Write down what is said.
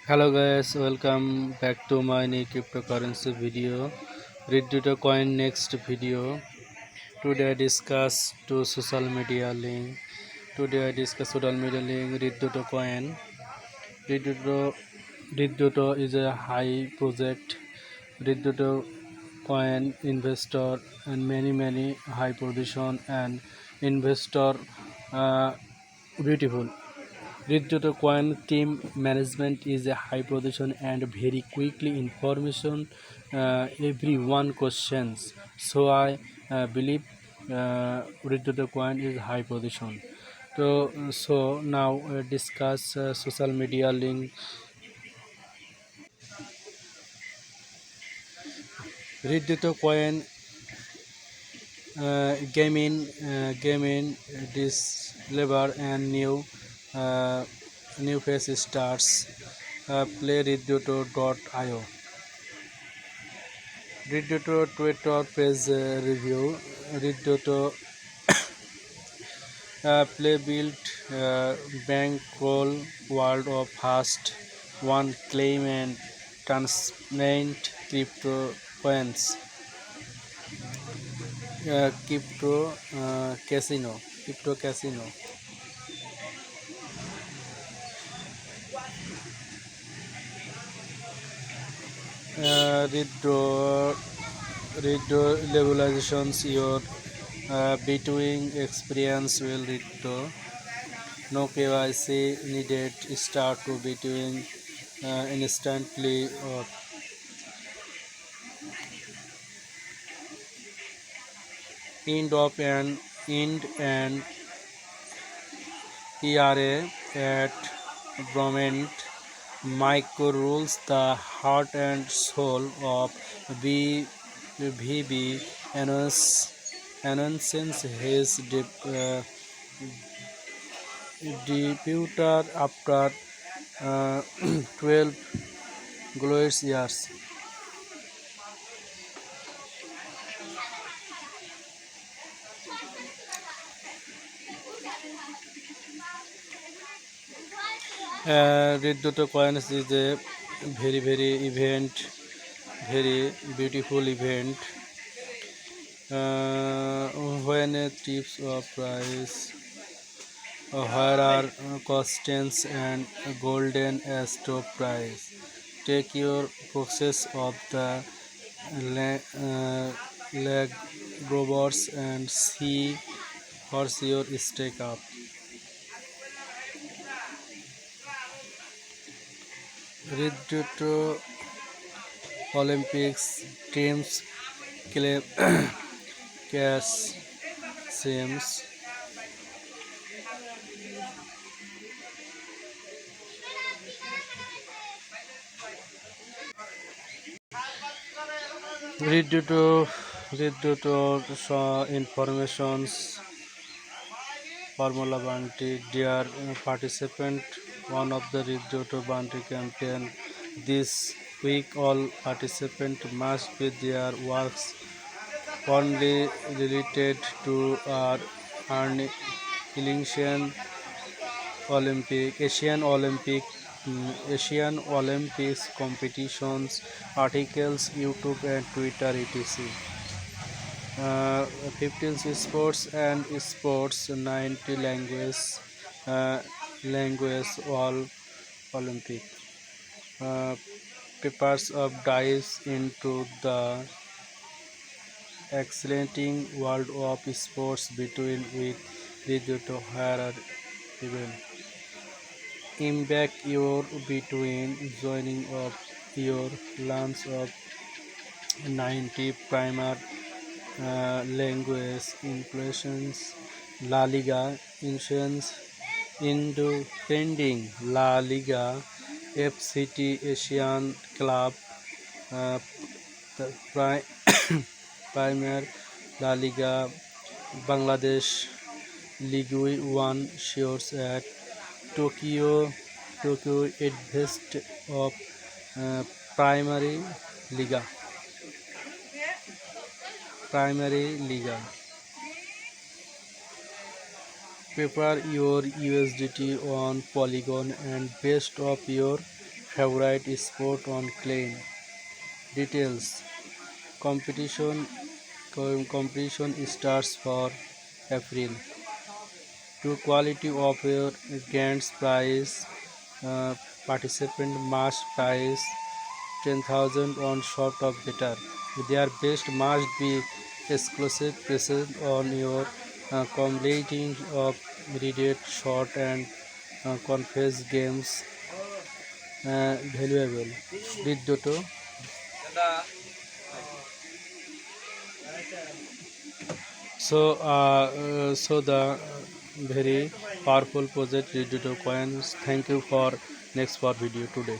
Hello guys, welcome back to my new cryptocurrency video. Read the coin next video. Today I discuss to social media link. Today I discuss social media link. Read the coin. Read the is a high project. Read the coin investor and many high position and investor uh, beautiful. Crypto coin team management is a high position and very quickly information everyone questions. So I believe crypto coin is high position. So now discuss social media link. Crypto coin gaming this lever and uh, new phase starts. Play Redditor.io. Redditor Twitter page review. Redditor play build bankroll world of fast one claim and transmit crypto coins. Crypto casino. Redditor levelizations your between experience will Redditor. No KYC needed. Start to between instantly or end and ERA at Bromant micro rules the heart and soul of VB announces his debut after uh, 12 glorious years. Red Dot Coins is a very beautiful event. Uh, when a tips of price, where are constants and golden as top price. Take your process of the leg robots and see horse your stake up. Red Dot Olympics teams claim cash seems. Read to informations formula bounty dear participant one of the read to bounty campaign this week all participants must be their works only related to our Asian Olympic Asian Olympics competitions articles YouTube and Twitter etc. 15 sports and sports 90 uh, language all Olympic uh, papers of dives into the exciting world of sports between with the higher event impact your between joining of your launch of 90 primer language influences La Liga insurance into pending La Liga FCT Asian Club uh, the Premier La Liga Bangladesh League One shares at Tokyo Tokyo Invest of uh, Primary Liga Primary Liga. Prepare your USDT on Polygon and best of your favorite sport on claim. Details: competition competition starts for April. To quality of your grants prize, participant must prize 10,000 on short of better. Their best must be exclusive present on your completing of immediate short and confess games valuable. Riddoto. So the very powerful project Riddoto coins. Thank you for next for video today.